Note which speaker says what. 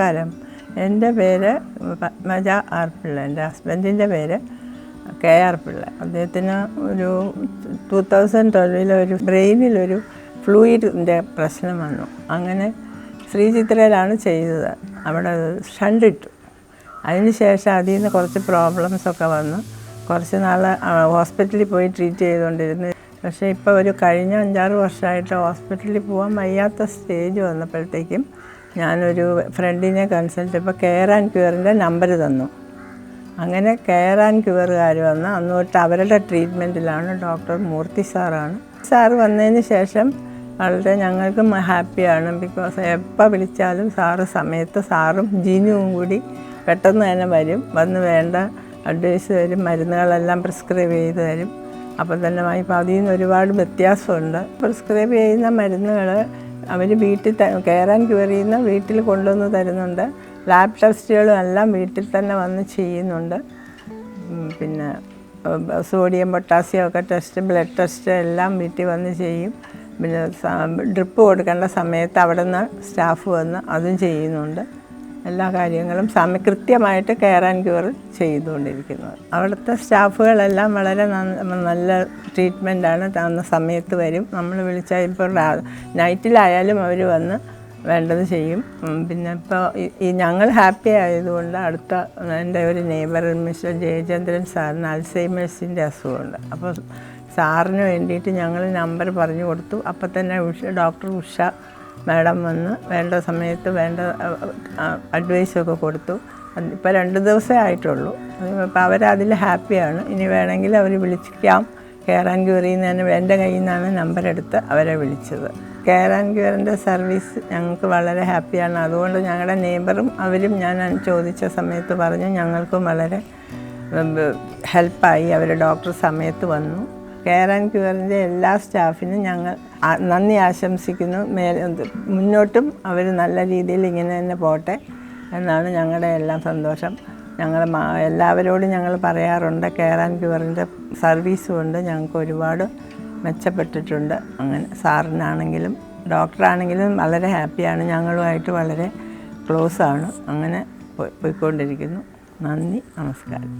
Speaker 1: നമസ്കാരം. എൻ്റെ പേര് പത്മജ ആർ പിള്ള. എൻ്റെ ഹസ്ബൻഡിൻ്റെ പേര് കെ ആർ പിള്ള. അദ്ദേഹത്തിന് ഒരു 2012 ഒരു ബ്രെയിനിലൊരു ഫ്ലൂയിഡിൻ്റെ പ്രശ്നം വന്നു. അങ്ങനെ ശ്രീചിത്രയിലാണ് ചെയ്തത്. അവിടെ ഷണ്ടിട്ടു. അതിന് ശേഷം അതിൽ നിന്ന് കുറച്ച് പ്രോബ്ലംസൊക്കെ വന്നു. കുറച്ച് നാൾ ഹോസ്പിറ്റലിൽ പോയി ട്രീറ്റ് ചെയ്തുകൊണ്ടിരുന്നു. പക്ഷേ ഇപ്പോൾ ഒരു കഴിഞ്ഞ 5-6 വർഷമായിട്ട് ഹോസ്പിറ്റലിൽ പോകാൻ വയ്യാത്ത സ്റ്റേജ് വന്നപ്പോഴത്തേക്കും ഞാനൊരു ഫ്രണ്ടിനെ കൺസൾട്ട് ചെയ്തപ്പോൾ കെയർ ആൻഡ് ക്യൂറിൻ്റെ നമ്പർ തന്നു. അങ്ങനെ കെയർ ആൻഡ് ക്യൂറുകാർ വന്ന് അന്ന് തൊട്ട് അവരുടെ ട്രീറ്റ്മെൻറ്റിലാണ്. ഡോക്ടർ മൂർത്തി സാറാണ്. സാറ് വന്നതിന് ശേഷം വളരെ ഞങ്ങൾക്കും ഹാപ്പിയാണ്. ബിക്കോസ് എപ്പോൾ വിളിച്ചാലും സാറ് സമയത്ത് സാറും ജീനുവും കൂടി പെട്ടെന്ന് തന്നെ വന്ന് വേണ്ട അഡ്വൈസ് തരും, മരുന്നുകളെല്ലാം പ്രിസ്ക്രൈബ് ചെയ്ത് തരും. അപ്പം തന്നെ ഇപ്പോൾ അതിൽ നിന്ന് ഒരുപാട് വ്യത്യാസമുണ്ട്. പ്രിസ്ക്രൈബ് ചെയ്യുന്ന മരുന്നുകൾ അവർ വീട്ടിൽ കെയർ ആൻഡ് ക്യൂർ ചെയ്യുന്ന വീട്ടിൽ കൊണ്ടുവന്ന് തരുന്നുണ്ട്. ലാബ് ടെസ്റ്റുകളും എല്ലാം വീട്ടിൽ തന്നെ വന്ന് ചെയ്യുന്നുണ്ട്. പിന്നെ സോഡിയം പൊട്ടാസ്യം ഒക്കെ ടെസ്റ്റ്, ബ്ലഡ് ടെസ്റ്റ് എല്ലാം വീട്ടിൽ വന്ന് ചെയ്യും. പിന്നെ ഡ്രിപ്പ് കൊടുക്കേണ്ട സമയത്ത് അവിടെ നിന്ന് സ്റ്റാഫ് വന്ന് അതും ചെയ്യുന്നുണ്ട്. എല്ലാ കാര്യങ്ങളും കൃത്യമായിട്ട് കെയർ ആൻഡ് ക്യൂർ ചെയ്തുകൊണ്ടിരിക്കുന്നത്. അവിടുത്തെ സ്റ്റാഫുകളെല്ലാം വളരെ നല്ല ട്രീറ്റ്മെൻറ്റാണ്. അന്ന് സമയത്ത് വരും. നമ്മൾ വിളിച്ചാൽ ഇപ്പോൾ നൈറ്റിലായാലും അവർ വന്ന് വേണ്ടത് ചെയ്യും. പിന്നെ ഇപ്പോൾ ഞങ്ങൾ ഹാപ്പി ആയതുകൊണ്ട് അടുത്ത എൻ്റെ ഒരു നെയ്ബർ മിസ്റ്റർ ജയചന്ദ്രൻ സാറിന് അൽസൈമേഴ്സിൻ്റെ അസുഖമുണ്ട്. അപ്പോൾ സാറിന് വേണ്ടിയിട്ട് ഞങ്ങൾ നമ്പർ പറഞ്ഞു കൊടുത്തു. അപ്പോൾ തന്നെ ഡോക്ടർ ഉഷ മാഡം വന്ന് വേണ്ട സമയത്ത് വേണ്ട അഡ്വൈസൊക്കെ കൊടുത്തു. ഇപ്പോൾ 2 ദിവസമേ ആയിട്ടുള്ളൂ. അപ്പോൾ അവരതിൽ ഹാപ്പിയാണ്. ഇനി വേണമെങ്കിൽ അവർ വിളിക്കാം. കെയർ ആൻഡ് ക്യൂറിൽ നിന്ന് എൻ്റെ കയ്യിൽ നിന്നാണ് നമ്പർ എടുത്ത് അവരെ വിളിച്ചത്. കെയർ ആൻഡ് ക്യൂറിൻ്റെ സർവീസ് ഞങ്ങൾക്ക് വളരെ ഹാപ്പിയാണ്. അതുകൊണ്ട് ഞങ്ങളുടെ നെയ്ബറും അവരും ഞാൻ ചോദിച്ച സമയത്ത് പറഞ്ഞു ഞങ്ങൾക്കും വളരെ ഹെൽപ്പായി. അവർ ഡോക്ടർ സമയത്ത് വന്നു. കെയർ ആൻഡ് ക്യൂറിൻ്റെ എല്ലാ സ്റ്റാഫിനും ഞങ്ങൾ നന്ദി ആശംസിക്കുന്നു. മുന്നോട്ടും അവർ നല്ല രീതിയിൽ ഇങ്ങനെ തന്നെ പോട്ടെ എന്നാണ് ഞങ്ങളുടെ എല്ലാം സന്തോഷം. എല്ലാവരോടും ഞങ്ങൾ പറയാറുണ്ട്. കെയർ ആൻഡ് ക്യൂറിൻ്റെ സർവീസും കൊണ്ട് ഞങ്ങൾക്ക് ഒരുപാട് മെച്ചപ്പെട്ടിട്ടുണ്ട്. അങ്ങനെ സാറിനാണെങ്കിലും ഡോക്ടറാണെങ്കിലും വളരെ ഹാപ്പിയാണ്. ഞങ്ങളുമായിട്ട് വളരെ ക്ലോസാണ്. അങ്ങനെ പോയിക്കൊണ്ടിരിക്കുന്നു. നന്ദി, നമസ്കാരം.